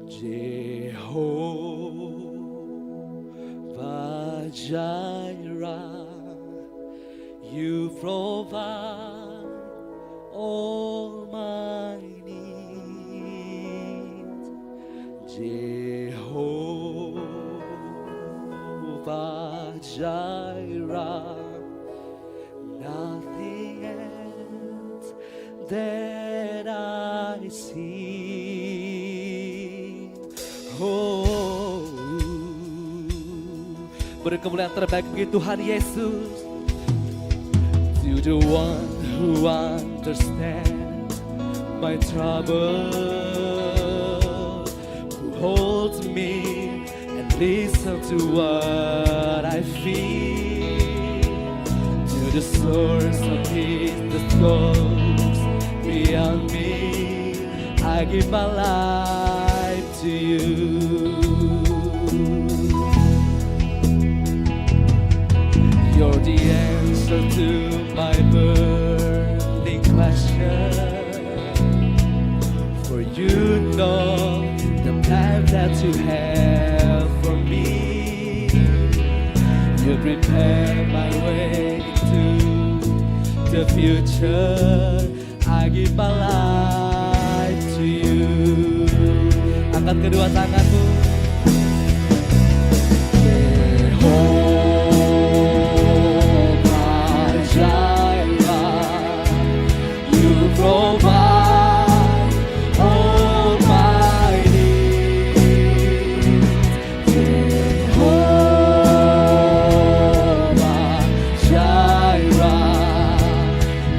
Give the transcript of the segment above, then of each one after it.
Jehovah Jireh, you provide all my needs. Jehovah Jireh, nothing else that I see. Oh, beri kemuliaan terbaik bagi Tuhan Yesus. To the one who understands my trouble, who holds me and listens to what I feel. To the source of peace that goes beyond me, I give my life to you. You're the answer to my burning question. For you know the plan that you have for me. You prepare my way into the future. I give my life to you. Angkat kedua tanganmu. Provide all my needs. Jehovah Jireh,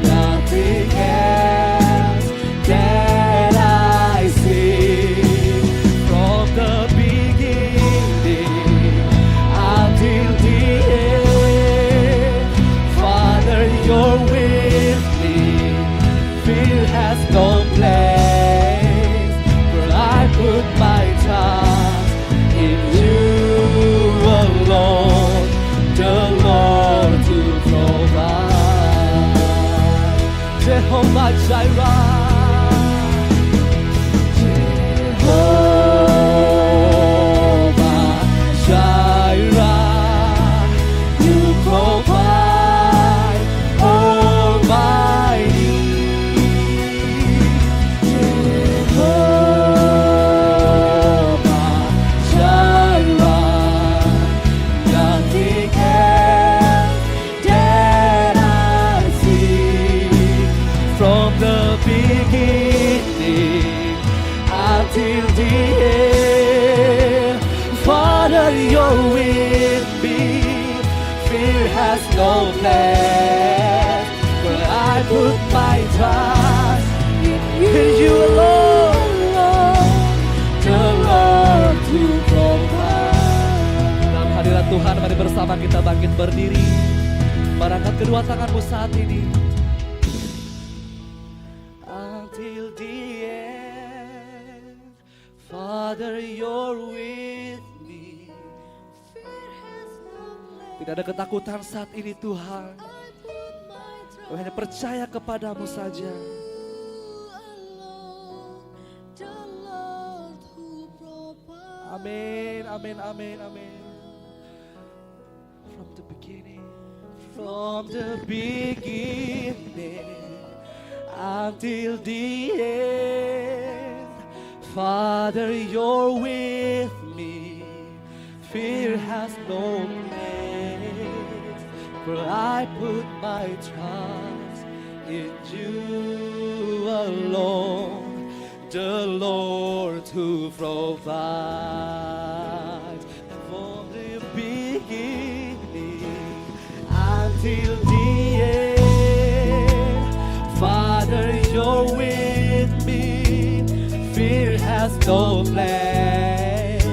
nothing else that I see. From the beginning until the end, Father, you're with me. Fear has no place, for I put my trust in you alone, the Lord to provide. Jehovah Jireh, Jehovah Jireh, you provide all my needs. Jehovah Jireh, nothing else that I see. From the beginning until the end, Father, you're with me. Fear has no place, for I put my trust in you alone, the Lord to provide. Dalam hadirat Tuhan, mari bersama kita bangkit berdiri. Angkat kedua tanganmu saat ini. Until the end, Father, you're with me. Tidak ada ketakutan saat ini Tuhan. Kami hanya percaya kepadamu saja. Amin, amin, amin, amin. From the beginning until the end, Father, you're with me. Fear has no place, for I put my trust in you alone, the Lord to provide. From the beginning until the end, Father, you're with me. Fear has no place,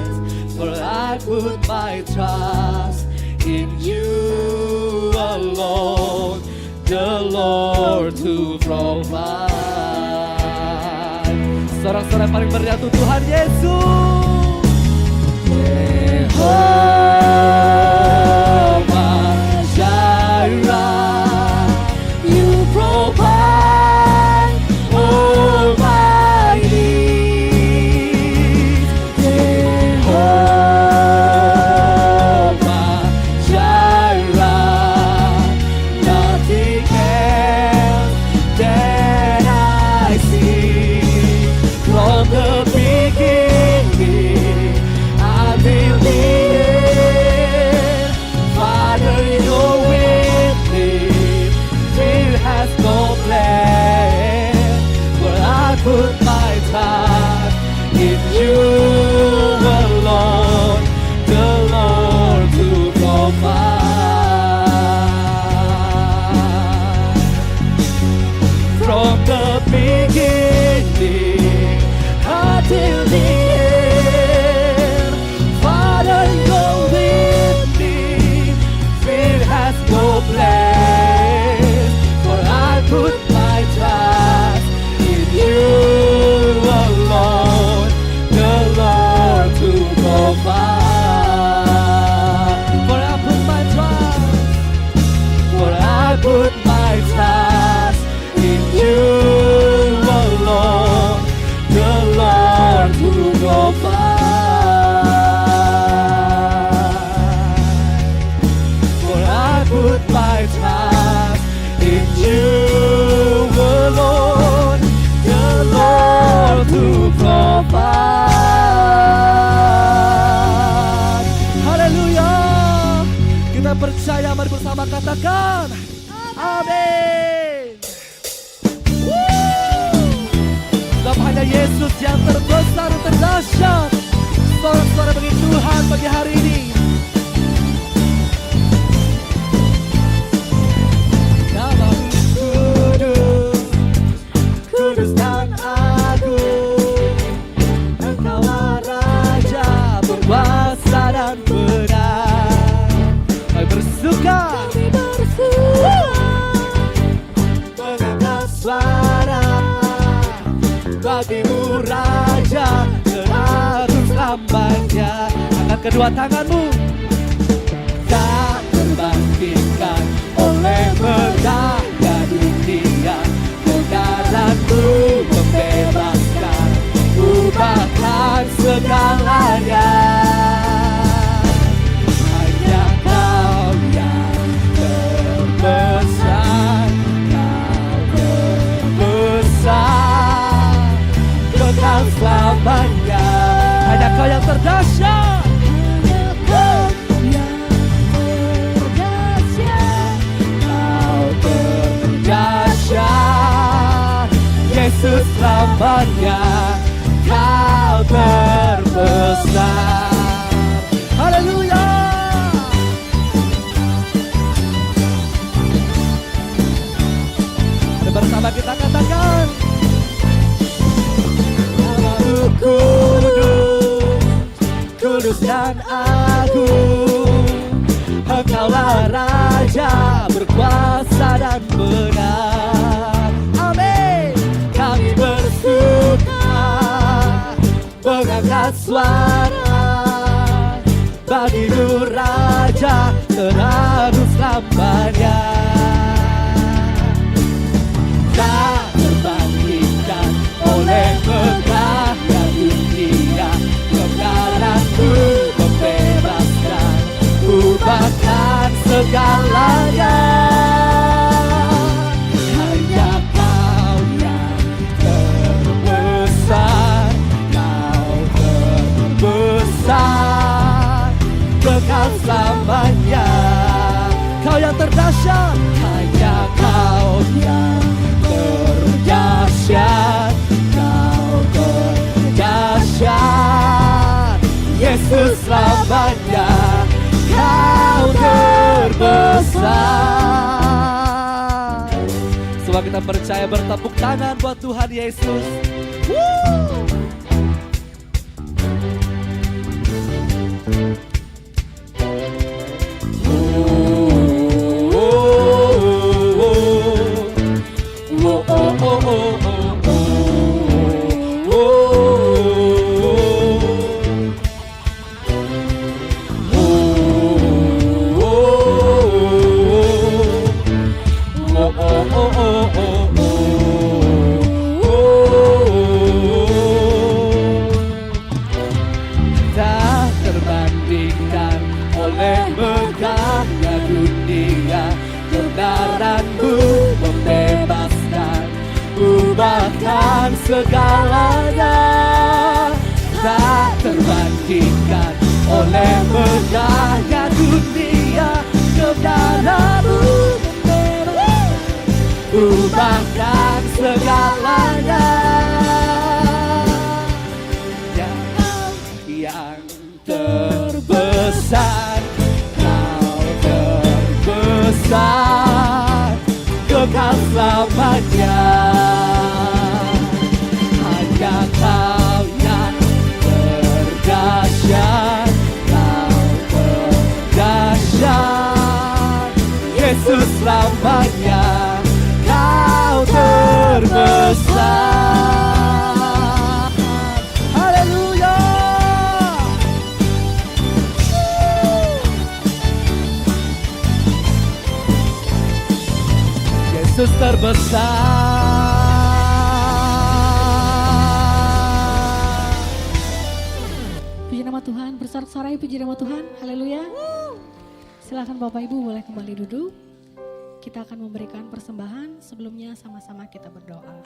for I put my trust in you alone, the Lord to provide. Sorak-sorai paling meriah untuk Tuhan Yesus. Jehovah Jireh, you provide all my needs. katakan amin. Sebab hanya Yesus yang terbesar dan terdahsyat. Suara-suara bagi Tuhan pagi hari ini. Namamu kudus, kudus dan agung. Engkaulah Raja berkuasa dan benar. Kami bersuka mengangkat suara bagimu Raja terharu selamanya. Angkat kedua tanganmu. Tak terbangkitkan oleh megahnya dunia, kebenaranmu membebaskan, ubahkan segalanya. Hanya Kau yang terbesar, Kau terbesar, kekal selamanya. Hanya Kau yang terdahsyat. Yesus selamanya, Kau terbesar. Haleluya. Dan bersama kita katakan Namamu kudus, kudus dan agung. Engkaulah Raja berkuasa dan benar. Amin. Kami bersuka mengangkat suara bagimu Raja terharu selamanya. Tak terbangkitkan oleh megahnya dunia, kebenaranmu membebaskan, ubahkan segalanya. Hanya Kau yang terbesar, Kau terbesar, kekal selamanya. Kau yang terdahsyat, hanya Kau yang terdahsyat, Kau terdahsyat. Yesus selamanya, Kau terbesar. Semua kita percaya, bertepuk tangan buat Tuhan Yesus. Tak terbandingkan oleh megahnya dunia, kebenaranmu membebaskan, ubahkan segalanya. Tak terbandingkan oleh megahnya dunia, kebenaranmu membebaskan, ubahkan segalanya. Yang terbesar, Kau terbesar, kekal selamanya. Hanya Kau yang terdahsyat, Kau terdahsyat. Yesus selamanya, Kau terbesar. Haleluya. Yesus terbesar. Puji nama Tuhan, bersorak-sorai puji nama Tuhan. Haleluya. Silakan Bapak Ibu boleh kembali duduk. Kita akan memberikan persembahan, sebelumnya sama-sama kita berdoa.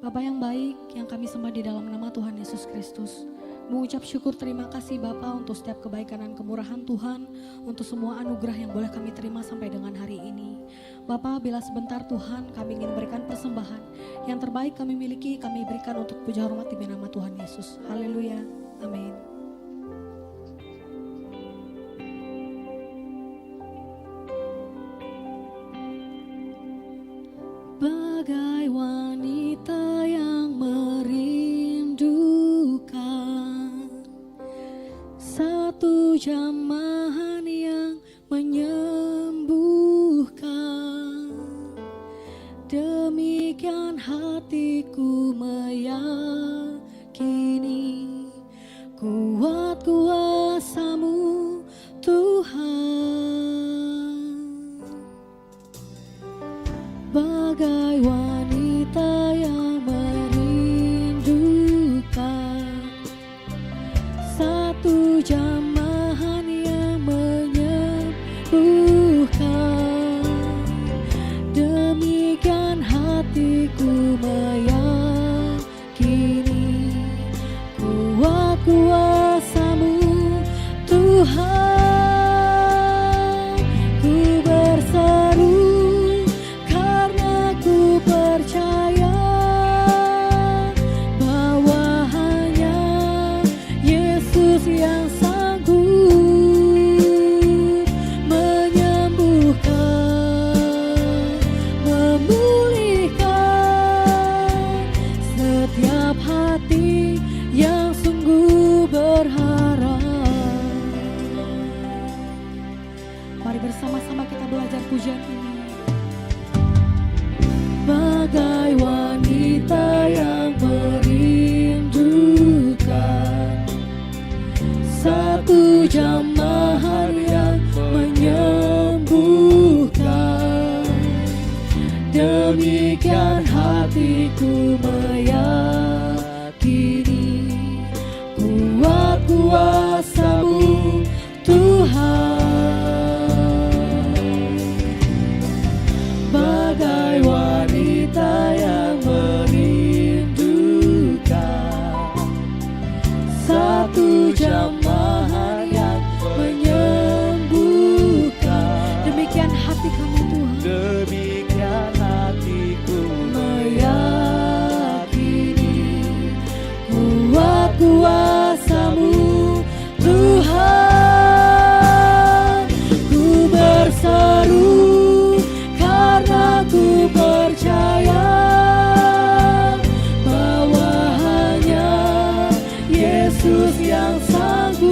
Bapa yang baik, yang kami sembah di dalam nama Tuhan Yesus Kristus. Mengucap syukur terima kasih Bapa untuk setiap kebaikan dan kemurahan Tuhan, untuk semua anugerah yang boleh kami terima sampai dengan hari ini. Bapa, bila sebentar Tuhan kami ingin berikan persembahan yang terbaik kami miliki, kami berikan untuk puja hormat di nama Tuhan Yesus. Haleluya, amin. Bagai wanita yang merindukan satu jamahan yang menyembuhkan, demikian hatiku meyakini kuat kuasa-Mu Tuhan. Bagai wanita yang merindukan satu jamahan yang menyembuhkan, demikian hatiku meyakini kuat kuasa-Mu Tuhan. Ku berseru karena ku percaya bahwa hanya Yesus yang sanggup menyembuhkan, memulihkan setiap hati yang sungguh berharap. Mari bersama-sama kita belajar pujian ini. Bagai wanita yang merindukan satu jamahan yang menyembuhkan, demikian hatiku meyakini kuat kuasa-Mu Tuhan. Bagai wanita yang merindukan satu jamahan yang menyembuhkan, demikian hati kami Tuhan. Demikian hatiku Meyakini kuat kuasa-Mu Tuhan. Ku berseru karena ku percaya bahwa hanya Yesus yang sanggup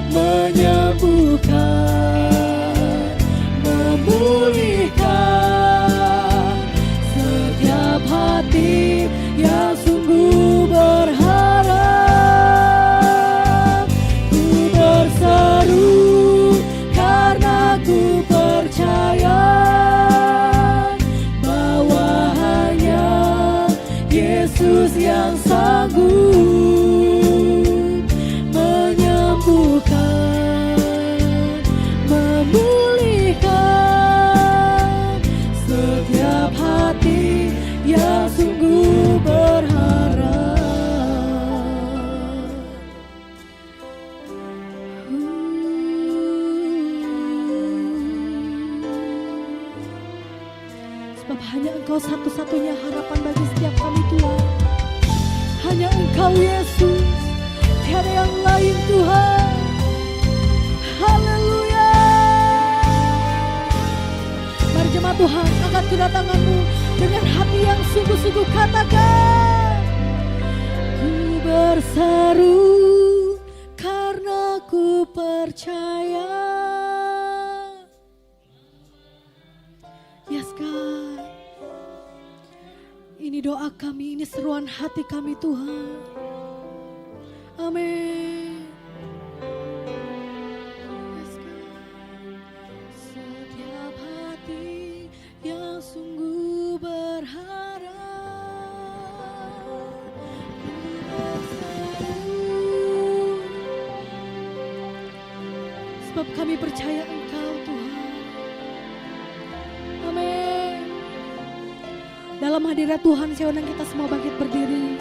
menyembuhkan, memulihkan setiap hati yang sungguh berharap. Ku berseru karena ku percaya bahwa hanya Yesus yang sanggup menyembuhkan, memulihkan setiap hati yang sungguh berharap. Sebab hanya Engkau satu-satunya harapan bagi setiap kami Tuhan. Hanya Engkau Yesus, tiada yang lain Tuhan. Haleluya. Mari jemaat Tuhan, angkat kedua tanganmu dengan hati yang sungguh-sungguh, katakan, ku berseru karena ku percaya. Yes God, ini doa kami, ini seruan hati kami Tuhan. Amin. Yes God, setiap hati yang sungguh berharap, sebab kami percaya Engkau Tuhan. Amin. Dalam hadirat Tuhan, saya undang kita semua bangkit berdiri.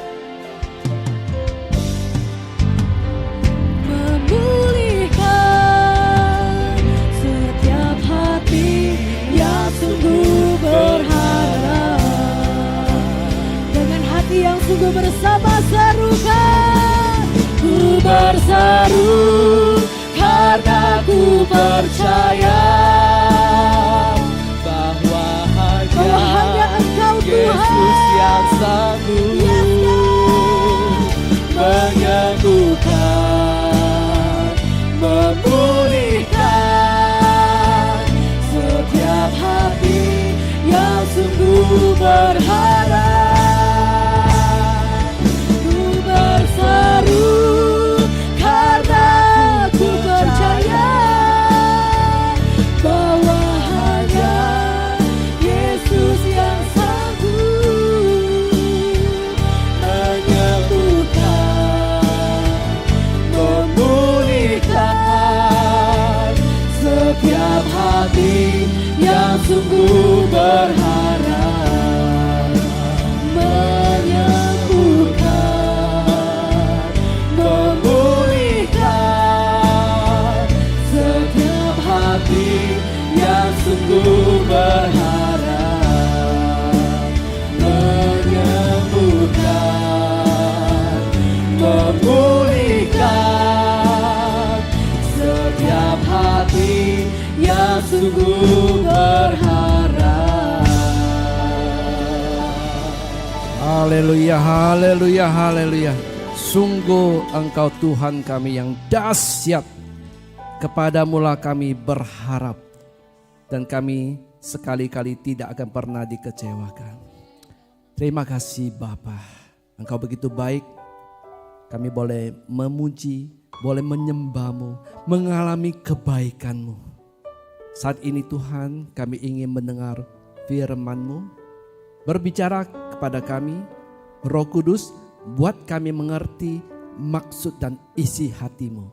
Ku bersama serukan, Ku berseru karena ku percaya bahwa hanya Engkau Yesus Tuhan. yang sanggup menyembuhkan, memulihkan setiap hati yang sungguh berharap. Ku berseru karena ku percaya bahwa hanya Yesus yang sanggup menyembuhkan, memulihkan setiap hati yang sungguh berharap. Menyembuhkan, memulihkan setiap hati yang sungguh berharap. Menyembuhkan, memulihkan setiap hati yang sungguh berharap. Haleluya, haleluya, haleluya. Sungguh Engkau Tuhan kami yang dahsyat. Kepadamulah kami berharap. Dan kami sekali-kali tidak akan pernah dikecewakan. Terima kasih Bapa. Engkau begitu baik. Kami boleh memuji, boleh menyembah-Mu, mengalami kebaikan-Mu. Saat ini Tuhan kami ingin mendengar firman-Mu. Berbicara kepada kami, Roh Kudus, buat kami mengerti maksud dan isi hati-Mu.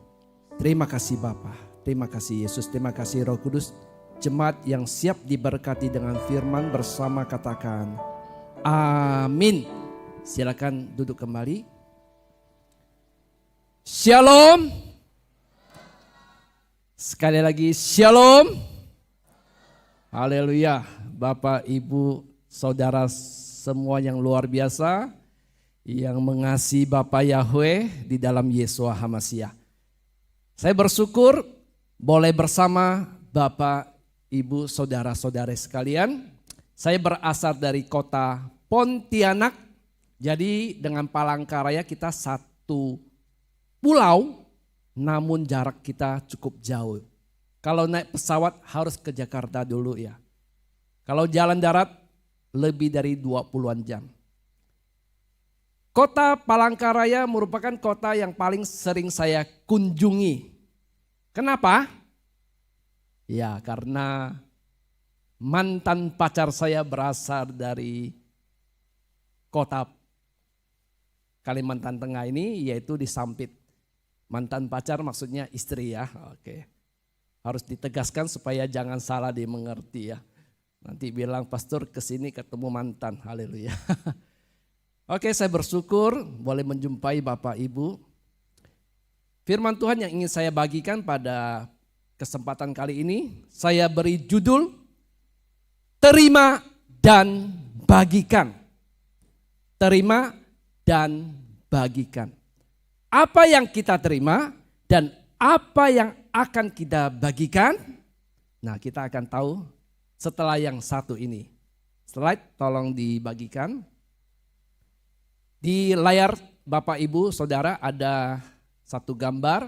Terima kasih Bapa, terima kasih Yesus, terima kasih Roh Kudus. Jemaat yang siap diberkati dengan firman bersama katakan amin. Silakan duduk kembali. Shalom. Sekali lagi shalom. Haleluya. Bapak, Ibu, Saudara semua yang luar biasa yang mengasihi Bapa Yahweh di dalam Yeshua HaMashiach. Saya bersyukur boleh bersama Bapak, Ibu, Saudara-saudara sekalian. Saya berasal dari kota Pontianak. Jadi dengan Palangkaraya kita satu pulau, namun jarak kita cukup jauh. Kalau naik pesawat harus ke Jakarta dulu ya. Kalau jalan darat lebih dari 20-an jam. Kota Palangkaraya merupakan kota yang paling sering saya kunjungi. Kenapa? Ya karena mantan pacar saya berasal dari kota Kalimantan Tengah ini, yaitu di Sampit. Mantan pacar maksudnya istri ya. Oke. Harus ditegaskan supaya jangan salah dimengerti ya. Nanti bilang pastor kesini ketemu mantan. Haleluya. Oke, saya bersyukur boleh menjumpai Bapak Ibu. Firman Tuhan yang ingin saya bagikan pada kesempatan kali ini, saya beri judul Terima dan Bagikan. Terima dan bagikan. Apa yang kita terima dan apa yang akan kita bagikan? Nah, kita akan tahu setelah yang satu ini. Slide tolong dibagikan. Di layar Bapak Ibu Saudara ada satu gambar.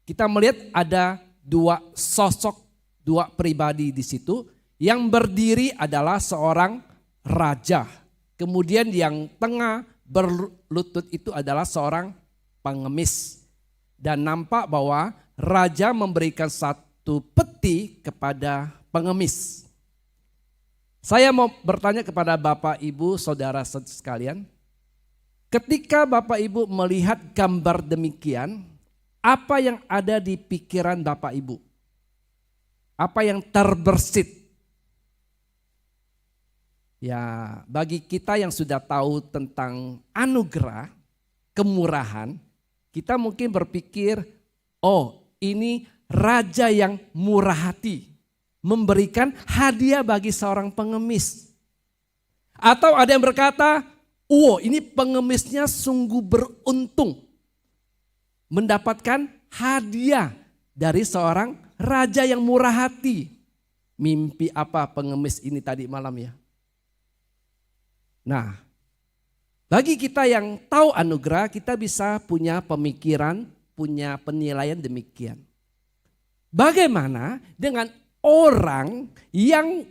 Kita melihat ada dua sosok, dua pribadi di situ. Yang berdiri adalah seorang raja. Kemudian yang tengah berlutut itu adalah seorang pengemis. Dan nampak bahwa raja memberikan satu peti kepada pengemis. Saya mau bertanya kepada Bapak Ibu Saudara sekalian. Ketika Bapak Ibu melihat gambar demikian, apa yang ada di pikiran Bapak Ibu? Apa yang terbersit? Ya, bagi kita yang sudah tahu tentang anugerah, kemurahan, kita mungkin berpikir, oh ini raja yang murah hati, memberikan hadiah bagi seorang pengemis. Atau ada yang berkata, Ini pengemisnya sungguh beruntung mendapatkan hadiah dari seorang raja yang murah hati. Mimpi apa pengemis ini tadi malam ya? Nah, bagi kita yang tahu anugerah, kita bisa punya pemikiran, punya penilaian demikian. Bagaimana dengan orang yang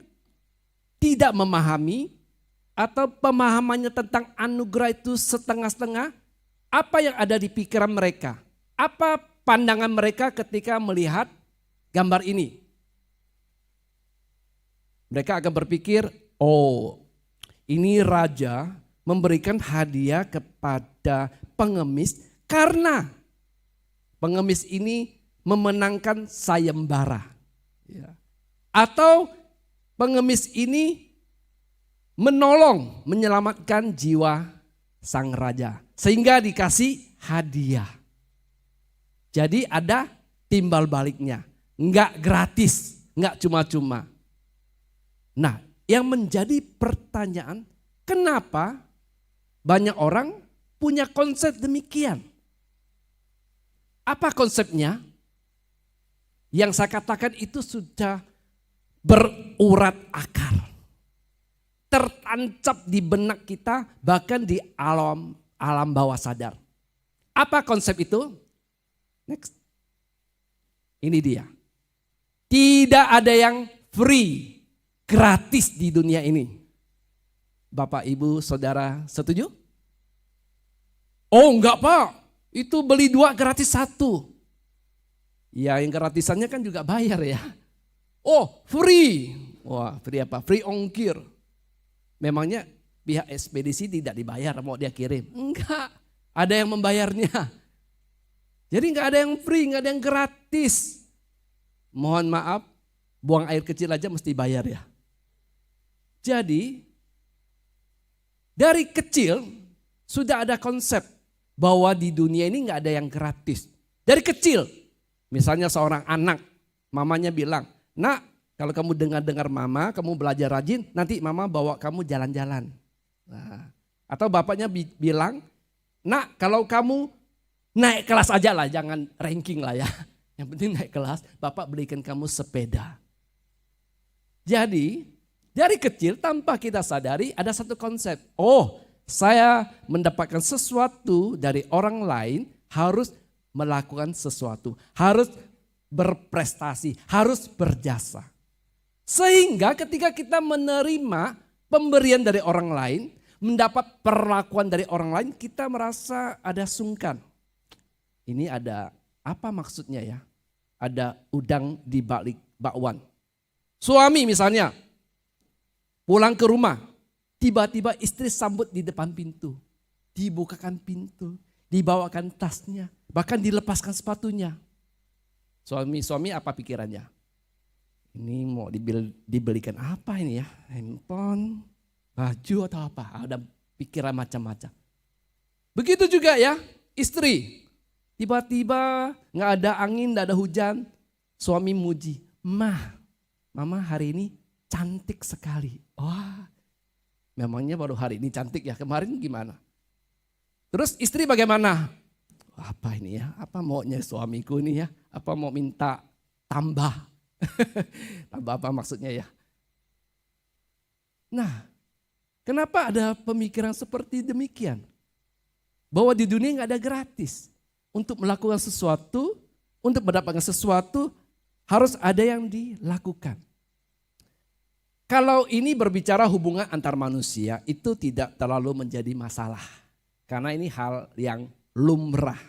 tidak memahami atau pemahamannya tentang anugerah itu setengah-setengah? Apa yang ada di pikiran mereka? Apa pandangan mereka ketika melihat gambar ini? Mereka akan berpikir, ini raja memberikan hadiah kepada pengemis karena pengemis ini memenangkan sayembara. Ya. Atau pengemis ini menolong, menyelamatkan jiwa sang raja. Sehingga dikasih hadiah. Jadi ada timbal baliknya. Enggak gratis, enggak cuma-cuma. Nah, yang menjadi pertanyaan, kenapa banyak orang punya konsep demikian? Apa konsepnya? Yang saya katakan itu sudah berurat akar. Tertancap di benak kita, bahkan di alam bawah sadar. Apa konsep itu? Next. Ini dia. Tidak ada yang free, gratis di dunia ini. Bapak, Ibu, Saudara setuju? Enggak Pak, itu beli 2 gratis 1. Ya yang gratisannya kan juga bayar ya. Free. Wah, free apa? Free ongkir. Memangnya pihak ekspedisi tidak dibayar mau dia kirim? Enggak, ada yang membayarnya. Jadi enggak ada yang free, enggak ada yang gratis. Mohon maaf, buang air kecil aja mesti bayar ya. Jadi dari kecil sudah ada konsep bahwa di dunia ini enggak ada yang gratis. Dari kecil, misalnya seorang anak, mamanya bilang, "Nak, kalau kamu dengar mama, kamu belajar rajin, nanti mama bawa kamu jalan-jalan." Nah, atau bapaknya bilang, "Nak, kalau kamu naik kelas aja lah, jangan ranking lah ya. Yang penting naik kelas, bapak belikan kamu sepeda." Jadi dari kecil tanpa kita sadari ada satu konsep. Saya mendapatkan sesuatu dari orang lain harus melakukan sesuatu. Harus berprestasi, harus berjasa. Sehingga ketika kita menerima pemberian dari orang lain, mendapat perlakuan dari orang lain, kita merasa ada sungkan. Ini ada apa maksudnya ya? Ada udang di balik bakwan. Suami misalnya pulang ke rumah, tiba-tiba istri sambut di depan pintu. Dibukakan pintu, dibawakan tasnya, bahkan dilepaskan sepatunya. Suami apa pikirannya? Ini mau dibelikan apa ini ya? Handphone, baju atau apa? Ada pikiran macam-macam. Begitu juga ya istri. Tiba-tiba gak ada angin, gak ada hujan. Suami muji, Mama hari ini cantik sekali. Wah, memangnya baru hari ini cantik ya, kemarin gimana? Terus istri bagaimana? Apa ini ya, apa maunya suamiku ini ya, apa mau minta tambah. Tambah apa maksudnya ya? Nah, kenapa ada pemikiran seperti demikian? Bahwa di dunia gak ada gratis. Untuk melakukan sesuatu, untuk mendapatkan sesuatu harus ada yang dilakukan. Kalau ini berbicara hubungan antar manusia itu tidak terlalu menjadi masalah. Karena ini hal yang lumrah.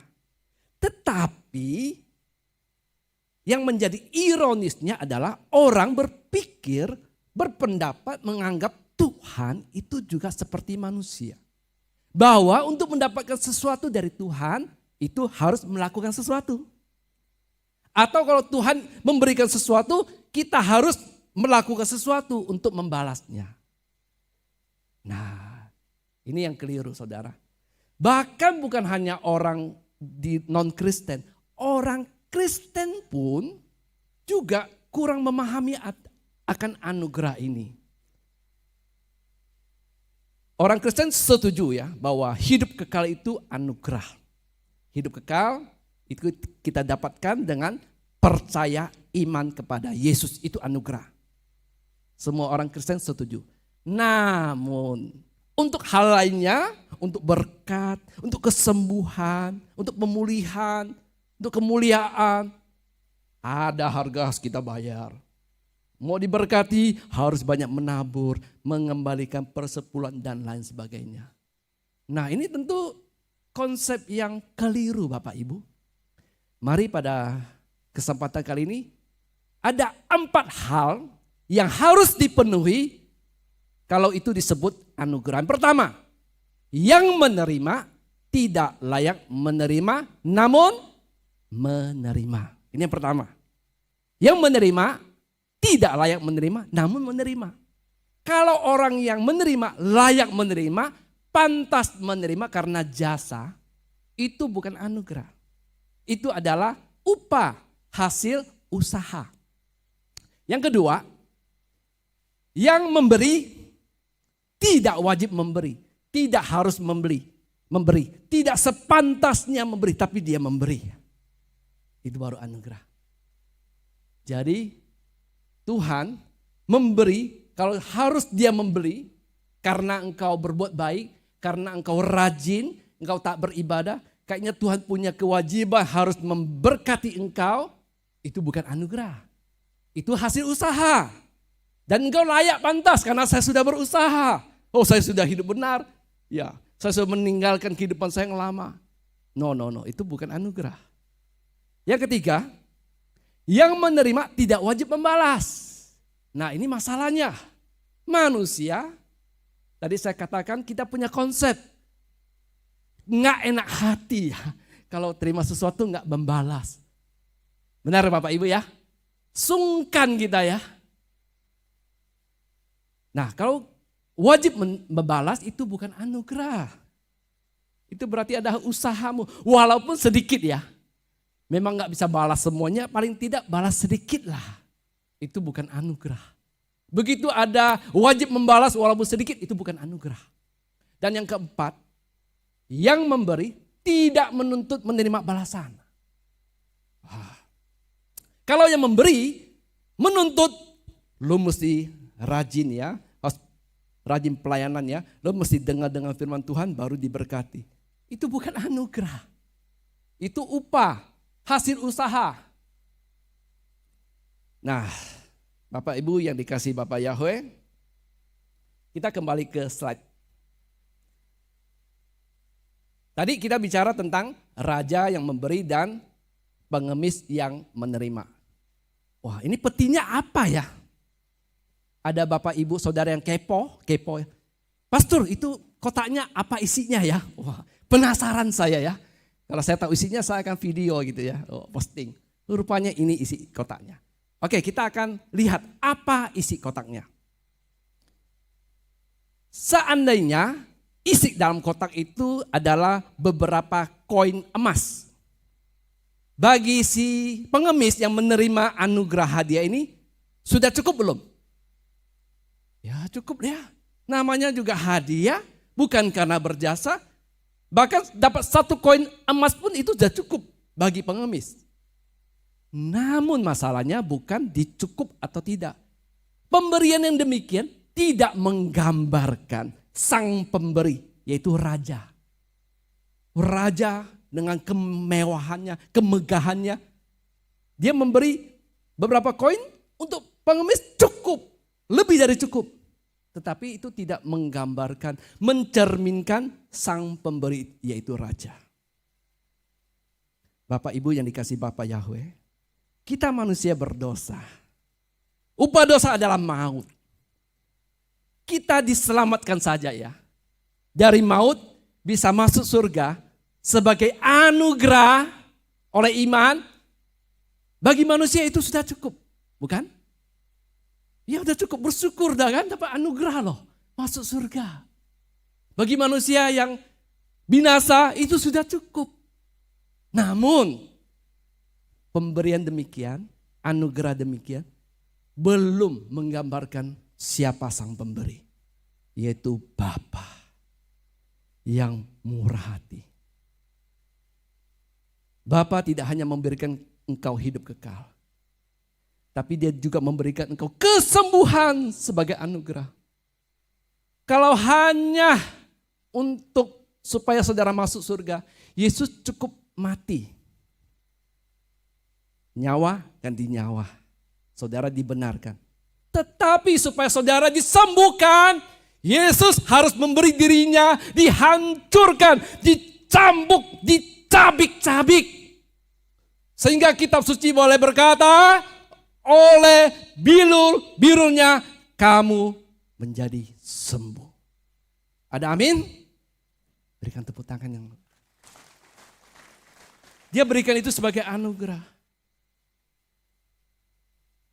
Tetapi yang menjadi ironisnya adalah orang berpikir, berpendapat, menganggap Tuhan itu juga seperti manusia. Bahwa untuk mendapatkan sesuatu dari Tuhan itu harus melakukan sesuatu. Atau kalau Tuhan memberikan sesuatu, kita harus melakukan sesuatu untuk membalasnya. Nah, ini yang keliru saudara. Bahkan bukan hanya orang di non-Kristen, orang Kristen pun juga kurang memahami akan anugerah ini. orang Kristen setuju ya bahwa hidup kekal itu anugerah. Hidup kekal itu kita dapatkan dengan percaya iman kepada Yesus, itu anugerah. Semua orang Kristen setuju. Namun untuk hal lainnya, untuk berkat, untuk kesembuhan, untuk pemulihan, untuk kemuliaan, ada harga harus kita bayar. Mau diberkati harus banyak menabur, mengembalikan persepuluhan dan lain sebagainya. Nah, ini tentu konsep yang keliru Bapak Ibu. Mari pada kesempatan kali ini ada 4 hal yang harus dipenuhi kalau itu disebut anugerah. Pertama, yang menerima tidak layak menerima namun menerima. Ini yang pertama. Yang menerima tidak layak menerima namun menerima. Kalau orang yang menerima layak menerima, pantas menerima karena jasa, itu bukan anugerah. Itu adalah upah hasil usaha. Yang kedua, yang memberi tidak wajib memberi, tidak harus memberi, tidak sepantasnya memberi, tapi dia memberi. Itu baru anugerah. Jadi Tuhan memberi, kalau harus dia memberi karena engkau berbuat baik, karena engkau rajin, engkau tak beribadah, kayaknya Tuhan punya kewajiban harus memberkati engkau, itu bukan anugerah. Itu hasil usaha. Dan engkau layak pantas karena saya sudah berusaha. Oh, saya sudah hidup benar. Ya, saya sudah meninggalkan kehidupan saya yang lama. No, itu bukan anugerah. Yang ketiga, yang menerima tidak wajib membalas. Nah, ini masalahnya. Manusia, tadi saya katakan kita punya konsep. Nggak enak hati ya, kalau terima sesuatu nggak membalas. Benar Bapak Ibu ya? Sungkan kita ya. Nah, kalau wajib membalas itu bukan anugerah. Itu berarti ada usahamu, walaupun sedikit ya. Memang nggak bisa balas semuanya, paling tidak balas sedikit lah. Itu bukan anugerah. Begitu ada wajib membalas walaupun sedikit, itu bukan anugerah. Dan yang keempat, yang memberi tidak menuntut menerima balasan. Kalau yang memberi menuntut, lu mesti rajin ya, harus rajin pelayanan ya, lu mesti dengar firman Tuhan baru diberkati. Itu bukan anugerah. Itu upah, hasil usaha. Nah, Bapak Ibu yang dikasih Bapak Yahweh, kita kembali ke slide. Tadi kita bicara tentang raja yang memberi dan pengemis yang menerima. Wah, ini petinya apa ya? Ada Bapak Ibu Saudara yang kepo ya. Pastor, itu kotaknya apa isinya ya? Wah, penasaran saya ya. Kalau saya tahu isinya saya akan video gitu ya, posting. Rupanya ini isi kotaknya. Oke, kita akan lihat apa isi kotaknya. Seandainya isi dalam kotak itu adalah beberapa koin emas. Bagi si pengemis yang menerima anugerah hadiah ini, sudah cukup belum? Ya cukup ya. Namanya juga hadiah, bukan karena berjasa. Bahkan dapat 1 koin emas pun itu sudah cukup bagi pengemis. Namun masalahnya bukan dicukup atau tidak. Pemberian yang demikian tidak menggambarkan sang pemberi, yaitu raja. Raja dengan kemewahannya, kemegahannya. Dia memberi beberapa koin untuk pengemis cukup, lebih dari cukup. Tetapi itu tidak menggambarkan, mencerminkan sang pemberi, yaitu raja. Bapak Ibu yang dikasih Bapak Yahweh, kita manusia berdosa. Upah dosa adalah maut. Kita diselamatkan saja ya. Dari maut bisa masuk surga sebagai anugerah oleh iman. Bagi manusia itu sudah cukup, bukan? Ya udah cukup, bersyukur dah kan, dapat anugerah loh, masuk surga. Bagi manusia yang binasa itu sudah cukup. Namun pemberian demikian, anugerah demikian belum menggambarkan siapa sang pemberi, yaitu Bapa. yang murah hati. Bapa tidak hanya memberikan engkau hidup kekal, tapi dia juga memberikan engkau kesembuhan sebagai anugerah. Kalau hanya untuk supaya saudara masuk surga, Yesus cukup mati. Nyawa ganti nyawa, saudara dibenarkan. Tetapi supaya saudara disembuhkan, Yesus harus memberi dirinya dihancurkan, dicambuk, dicabik-cabik. Sehingga kitab suci boleh berkata, oleh bilur-bilurnya kamu menjadi sembuh. Ada amin? Berikan tepuk tangan yang... Dia berikan itu sebagai anugerah.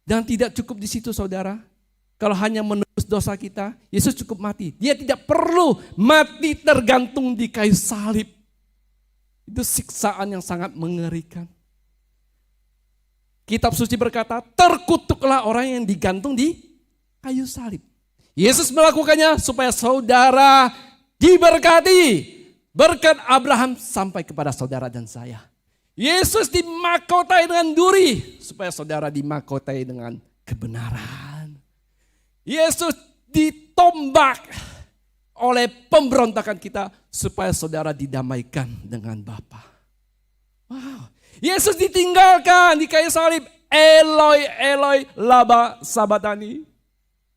Dan tidak cukup di situ saudara. Kalau hanya menebus dosa kita, Yesus cukup mati. Dia tidak perlu mati tergantung di kayu salib. Itu siksaan yang sangat mengerikan. Kitab suci berkata, terkutuklah orang yang digantung di kayu salib. Yesus melakukannya supaya saudara diberkati. Berkat Abraham sampai kepada saudara dan saya. Yesus dimakotai dengan duri supaya saudara dimakotai dengan kebenaran. Yesus ditombak oleh pemberontakan kita supaya saudara didamaikan dengan Bapa. Wow. Yesus ditinggalkan di kayu salib. Eloi, Eloi, lama sabachthani.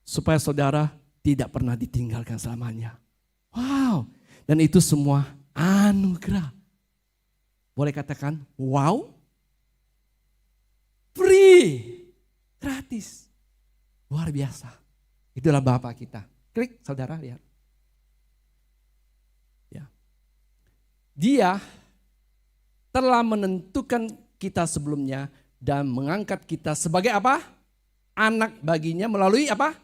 Supaya saudara tidak pernah ditinggalkan selamanya. Wow. Dan itu semua anugerah. Boleh katakan wow. Free. Gratis. Luar biasa. Itulah Bapa kita. Klik saudara lihat. Ya. Dia telah menentukan kita sebelumnya dan mengangkat kita sebagai apa? Anak baginya melalui apa?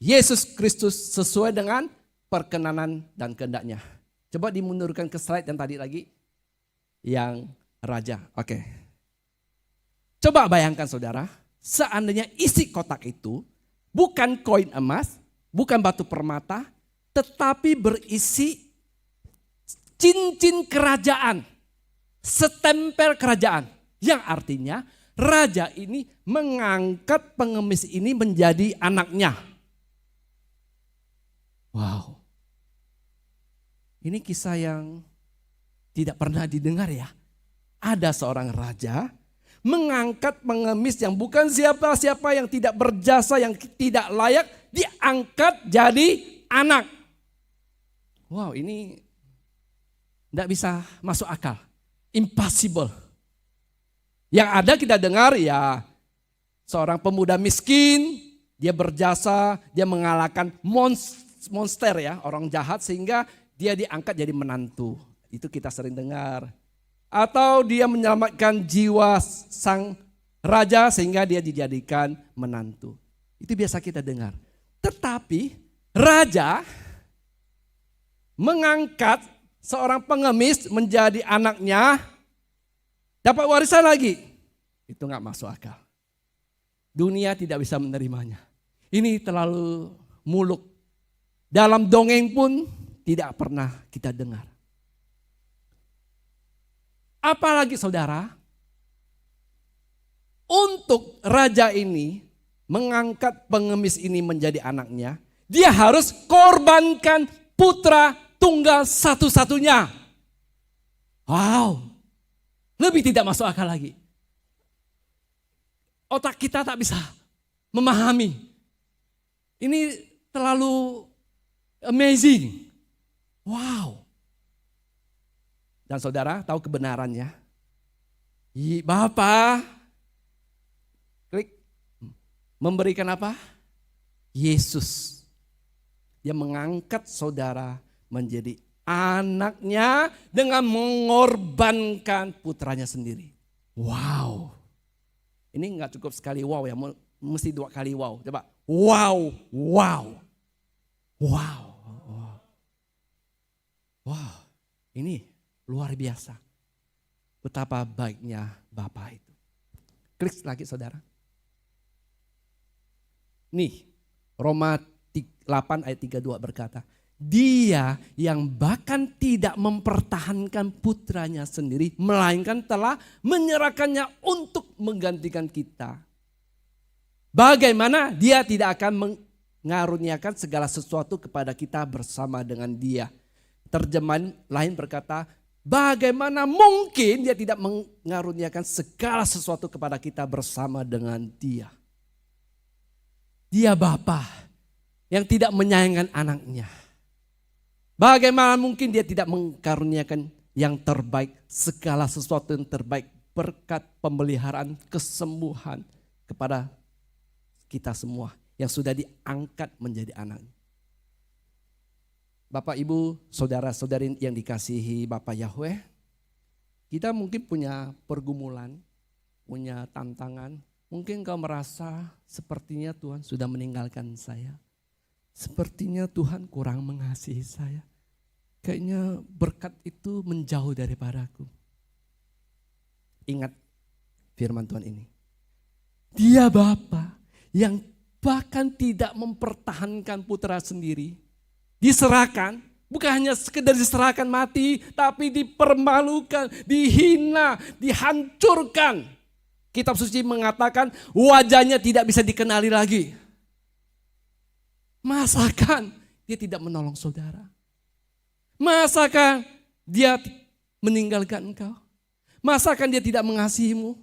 Yesus Kristus sesuai dengan perkenanan dan kehendaknya. Coba dimundurkan ke slide yang tadi lagi. Yang raja. Oke. Coba bayangkan saudara, seandainya isi kotak itu bukan koin emas, bukan batu permata, tetapi berisi cincin kerajaan. Setempel kerajaan, yang artinya raja ini mengangkat pengemis ini menjadi anaknya. Wow, ini kisah yang tidak pernah didengar ya. Ada seorang raja mengangkat pengemis yang bukan siapa-siapa, yang tidak berjasa, yang tidak layak, diangkat jadi anak. Wow, ini tidak bisa masuk akal. Impossible. Yang ada kita dengar ya seorang pemuda miskin, dia berjasa, dia mengalahkan monster ya, orang jahat sehingga dia diangkat jadi menantu. Itu kita sering dengar. Atau dia menyelamatkan jiwa sang raja sehingga dia dijadikan menantu. Itu biasa kita dengar. Tetapi raja mengangkat seorang pengemis menjadi anaknya, dapat warisan lagi. Itu gak masuk akal. Dunia tidak bisa menerimanya. Ini terlalu muluk. Dalam dongeng pun tidak pernah kita dengar. Apalagi saudara, untuk raja ini mengangkat pengemis ini menjadi anaknya, dia harus korbankan putra tunggal satu-satunya. Wow, lebih tidak masuk akal lagi. Otak kita tak bisa memahami. Ini terlalu amazing. Wow. Dan saudara tahu kebenarannya. Bapa, klik, memberikan apa? Yesus. Dia mengangkat saudara menjadi anaknya dengan mengorbankan putranya sendiri. Wow. Ini enggak cukup sekali wow ya, mesti 2 kali wow. Coba, wow, wow, wow, wow. Ini luar biasa. Betapa baiknya Bapa itu. Klik lagi saudara. Nih, Roma 8 ayat 32 berkata, Dia yang bahkan tidak mempertahankan putranya sendiri, melainkan telah menyerahkannya untuk menggantikan kita. Bagaimana dia tidak akan mengaruniakan segala sesuatu kepada kita bersama dengan dia. Terjemahan lain berkata, bagaimana mungkin dia tidak mengaruniakan segala sesuatu kepada kita bersama dengan dia. Dia Bapa yang tidak menyayangkan anaknya. Bagaimana mungkin dia tidak mengkaruniakan yang terbaik, segala sesuatu yang terbaik, berkat pemeliharaan kesembuhan kepada kita semua yang sudah diangkat menjadi anak. Bapak, Ibu, saudara-saudari yang dikasihi Bapak Yahweh, kita mungkin punya pergumulan, punya tantangan. Mungkin kau merasa sepertinya Tuhan sudah meninggalkan saya. Sepertinya Tuhan kurang mengasihi saya. Kayaknya berkat itu menjauh daripadaku. Ingat firman Tuhan ini. Dia Bapa yang bahkan tidak mempertahankan putra sendiri. Diserahkan, bukan hanya sekedar diserahkan mati, tapi dipermalukan, dihina, dihancurkan. Kitab suci mengatakan wajahnya tidak bisa dikenali lagi. Masakan dia tidak menolong saudara? Masakan dia meninggalkan engkau? Masakan dia tidak mengasihimu?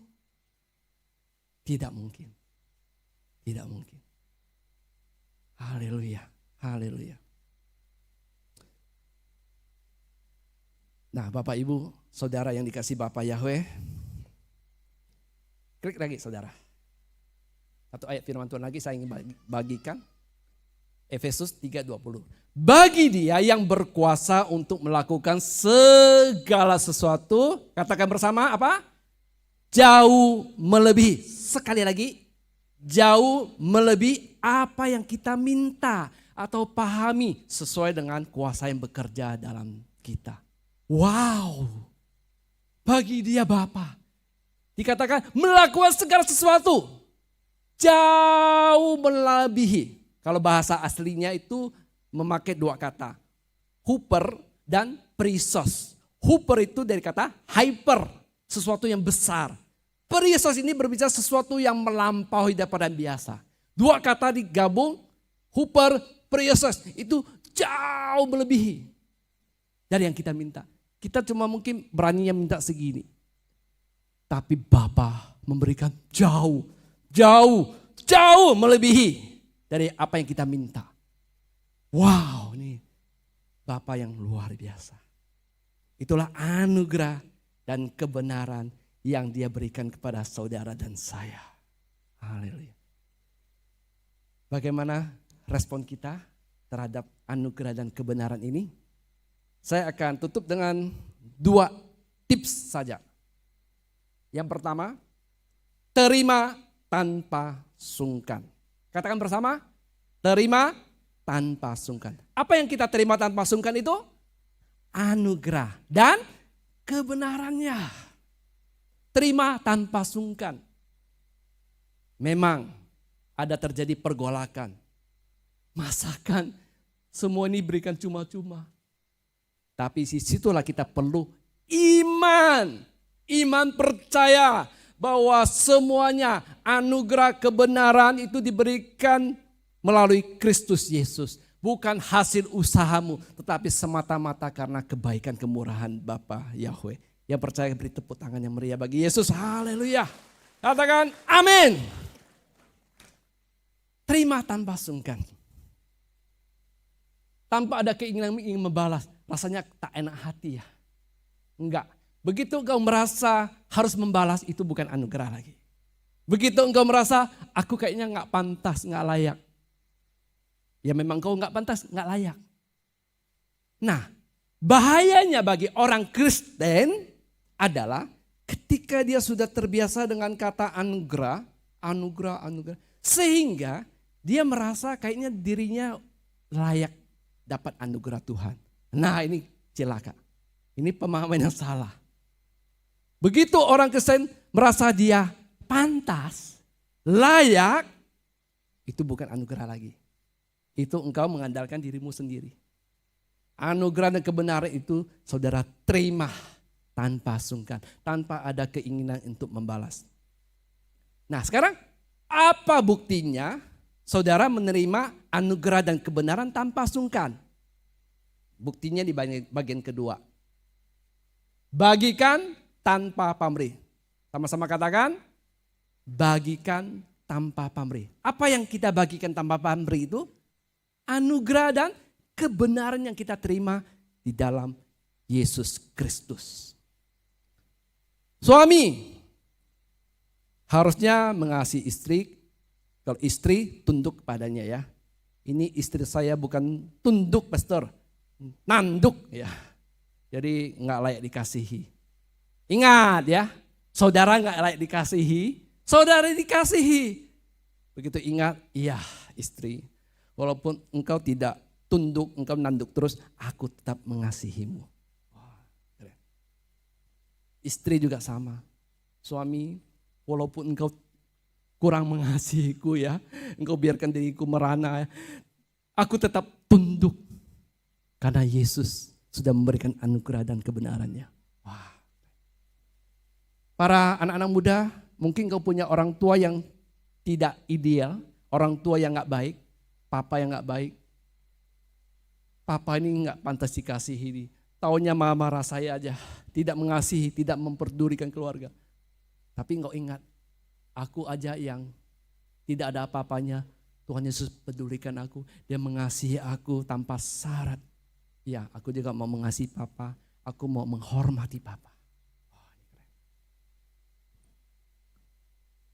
Tidak mungkin. Tidak mungkin. Haleluya. Haleluya. Nah, Bapak, Ibu, saudara yang dikasih Bapak Yahweh. Klik lagi saudara. Satu ayat firman Tuhan lagi saya ingin bagikan. Efesus 3:20. Bagi dia yang berkuasa untuk melakukan segala sesuatu. Katakan bersama apa? Jauh melebihi. Sekali lagi. Jauh melebihi apa yang kita minta atau pahami sesuai dengan kuasa yang bekerja dalam kita. Wow. Bagi dia Bapa. Dikatakan melakukan segala sesuatu. Jauh melebihi. Kalau bahasa aslinya itu memakai dua kata. Huper dan prisos. Huper itu dari kata hyper. Sesuatu yang besar. Prisos ini berbicara sesuatu yang melampaui daripada biasa. Dua kata digabung. Huper, prisos. Itu jauh melebihi dari yang kita minta. Kita cuma mungkin beraninya minta segini. Tapi Bapa memberikan jauh melebihi dari apa yang kita minta. Wow, ini Bapa yang luar biasa. Itulah anugerah dan kebenaran yang Dia berikan kepada saudara dan saya. Haleluya. Bagaimana respon kita terhadap anugerah dan kebenaran ini? Saya akan tutup dengan 2 tips saja. Yang pertama, terima tanpa sungkan. Katakan bersama, terima tanpa sungkan. Apa yang kita terima tanpa sungkan itu? Anugerah dan kebenarannya. Terima tanpa sungkan. Memang ada terjadi pergolakan. Masakan semua ini berikan cuma-cuma. Tapi di situlah kita perlu iman. Iman percaya bahwa semuanya anugerah kebenaran itu diberikan melalui Kristus Yesus. Bukan hasil usahamu, tetapi semata-mata karena kebaikan kemurahan Bapa Yahweh. Yang percaya beri tepuk tangan yang meriah bagi Yesus. Haleluya. Katakan amin. Terima tanpa sungkan. Tanpa ada keinginan ingin membalas. Rasanya tak enak hati ya. Enggak. Begitu engkau merasa harus membalas, itu bukan anugerah lagi. Begitu engkau merasa aku kayaknya gak pantas, gak layak. Ya memang engkau gak pantas, gak layak. Nah, bahayanya bagi orang Kristen adalah ketika dia sudah terbiasa dengan kata anugerah. Sehingga dia merasa kayaknya dirinya layak dapat anugerah Tuhan. Nah ini celaka. Ini pemahaman yang salah. Begitu orang Kristen merasa dia pantas, layak, itu bukan anugerah lagi. Itu engkau mengandalkan dirimu sendiri. Anugerah dan kebenaran itu saudara terima tanpa sungkan, tanpa ada keinginan untuk membalas. Nah sekarang apa buktinya saudara menerima anugerah dan kebenaran tanpa sungkan? Buktinya di bagian kedua. Bagikan tanpa pamrih. Sama-sama katakan, bagikan tanpa pamrih. Apa yang kita bagikan tanpa pamrih itu? Anugerah dan kebenaran yang kita terima di dalam Yesus Kristus. Suami harusnya mengasihi istri. Kalau istri tunduk kepadanya ya. Ini istri saya bukan tunduk pastor, nanduk ya. Jadi nggak layak dikasihi. Ingat ya, saudara nggak layak dikasihi, saudara dikasihi. Begitu ingat, iya istri, walaupun engkau tidak tunduk, engkau nanduk terus, aku tetap mengasihimu. Istri juga sama. Suami, walaupun engkau kurang mengasihiku ya, engkau biarkan diriku merana, aku tetap tunduk. Karena Yesus sudah memberikan anugerah dan kebenarannya. Wah. Para anak-anak muda, mungkin kau punya orang tua yang tidak ideal, orang tua yang gak baik, papa yang gak baik. Papa ini gak pantas dikasihi. Taunya marah saya aja, tidak mengasihi, tidak memperdulikan keluarga. Tapi engkau ingat, aku aja yang tidak ada apa-apanya, Tuhan Yesus pedulikan aku, dia mengasihi aku tanpa syarat. Ya, aku juga mau mengasihi papa, aku mau menghormati papa. Oh, ini keren.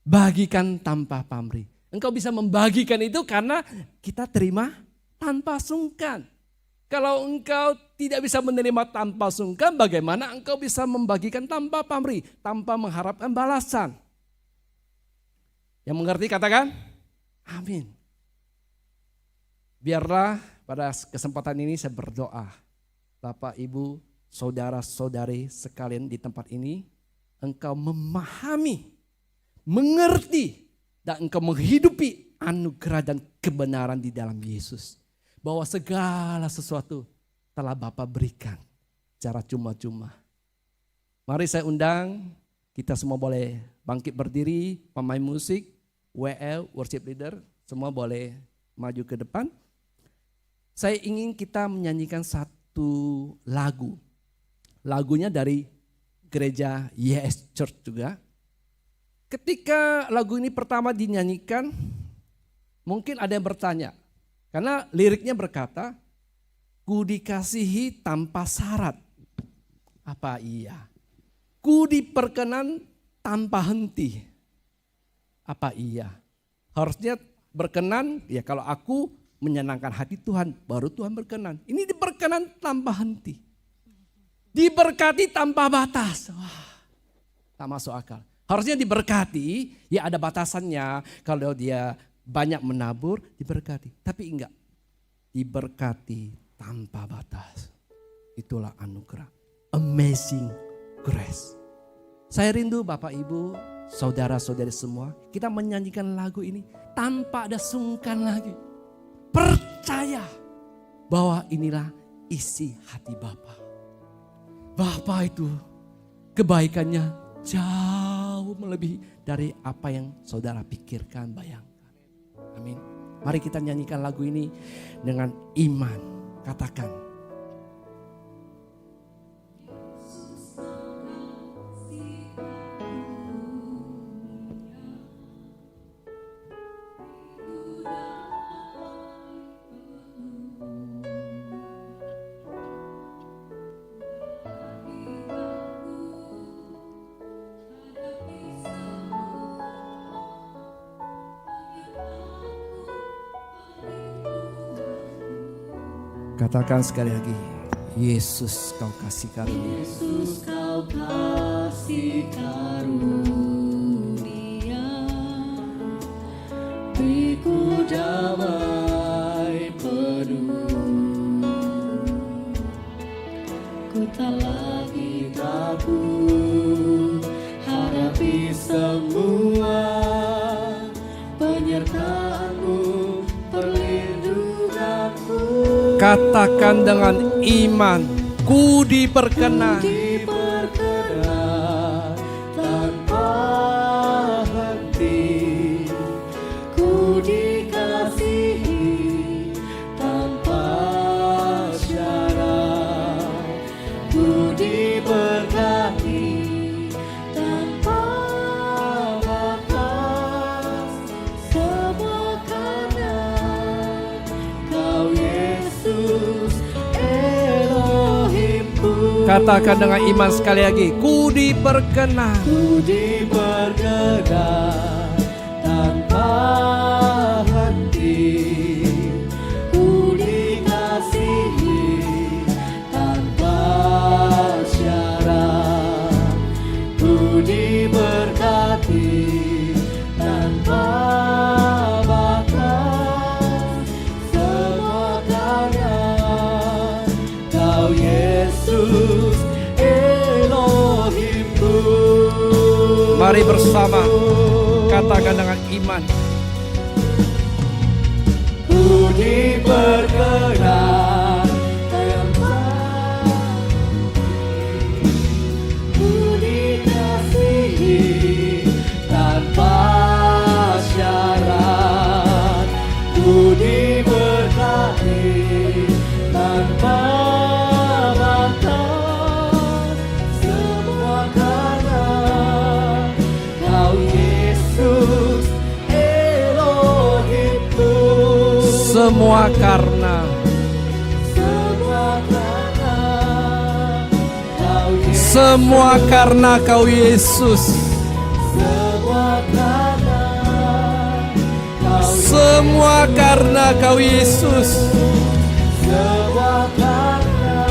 Bagikan tanpa pamrih. Engkau bisa membagikan itu karena kita terima tanpa sungkan. Kalau engkau tidak bisa menerima tanpa sungkan, bagaimana engkau bisa membagikan tanpa pamrih, tanpa mengharapkan balasan? Yang mengerti katakan, amin. Biarlah pada kesempatan ini saya berdoa, Bapak, Ibu, saudara-saudari sekalian di tempat ini, engkau memahami, mengerti, dan engkau menghidupi anugerah dan kebenaran di dalam Yesus. Bahwa segala sesuatu telah Bapa berikan secara cuma-cuma. Mari saya undang, kita semua boleh bangkit berdiri, pemain musik, WL, worship leader, semua boleh maju ke depan. Saya ingin kita menyanyikan satu lagu. Lagunya dari gereja YS Church juga. Ketika lagu ini pertama dinyanyikan, mungkin ada yang bertanya, karena liriknya berkata, ku dikasihi tanpa syarat. Apa iya? Ku diperkenan tanpa henti. Apa iya? Harusnya berkenan, ya kalau aku menyenangkan hati Tuhan, baru Tuhan berkenan. Ini diperkenan tanpa henti. Diberkati tanpa batas. Wah, tak masuk akal. Harusnya diberkati, ya ada batasannya. Kalau dia banyak menabur, diberkati. Tapi enggak, diberkati tanpa batas. Itulah anugerah. Amazing grace. Saya rindu Bapak Ibu, saudara-saudari semua, kita menyanyikan lagu ini tanpa ada sungkan lagi. Percaya bahwa inilah isi hati Bapa. Bapa itu kebaikannya jauh melebihi dari apa yang saudara pikirkan, bayangkan. Amin. Mari kita nyanyikan lagu ini dengan iman. Katakan. Katakan sekali lagi, Yesus kau kasih karunia. Yesus kau kasih karunia, beriku damai penuh. Ku tak lagi takut hadapi semua, penyertaan-Mu, perlindungan-Mu. Katakan dengan iman, ku diperkenan. Diperkenan tanpa henti, ku dikasihi tanpa syarat, ku diberkati tanpa batas, semua karena Kau Yesus Elohimku. Katakan dengan iman sekali lagi, ku diperkenan. Ku diperkenan tanpa henti, ku dikasihi tanpa syarat, ku diberkati tanpa batas, semua karena Kau Yesus Elohimku. Mari bersama katakan dengan iman. Ku diperkenan tanpa ku dikasihi tanpa syarat, ku diberkati tanpa batas, semua karena Kau Yesus Elohimku. Semua karena semua karena Kau Yesus. semua karena Kau Yesus. Semua karena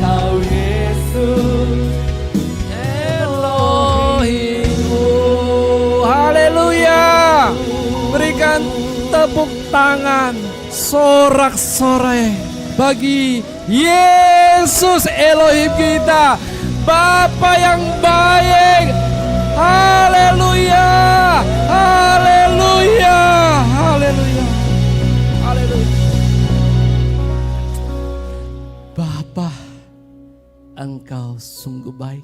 Kau Yesus Elohimku. Haleluya. Berikan tepuk tangan sorak-sorai bagi Yesus Elohim kita, Bapa yang baik. Haleluya. Haleluya. Haleluya. Haleluya. Bapa, Engkau sungguh baik.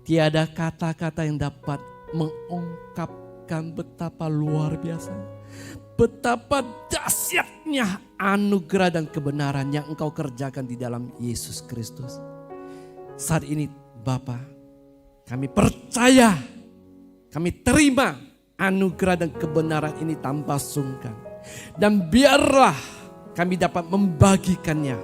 Tiada kata-kata yang dapat mengungkapkan betapa luar biasa, betapa dahsyatnya anugerah dan kebenaran yang Engkau kerjakan di dalam Yesus Kristus. Saat ini Bapa, kami percaya, kami terima anugerah dan kebenaran ini tanpa sungkan. Dan biarlah kami dapat membagikannya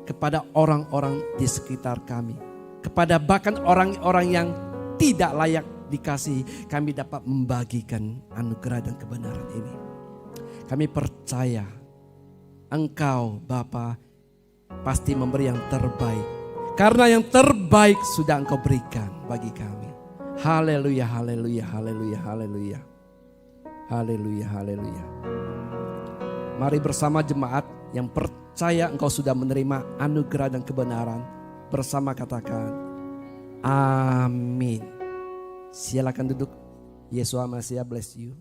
kepada orang-orang di sekitar kami, kepada bahkan orang-orang yang tidak layak dikasihi. Kami dapat membagikan anugerah dan kebenaran ini. Kami percaya Engkau Bapa pasti memberi yang terbaik, karena yang terbaik sudah Engkau berikan bagi kami. Haleluya, haleluya, haleluya, haleluya. Haleluya, haleluya. Mari bersama jemaat yang percaya Engkau sudah menerima anugerah dan kebenaran, bersama katakan amin. Silakan duduk. Yesus Masiah bless you.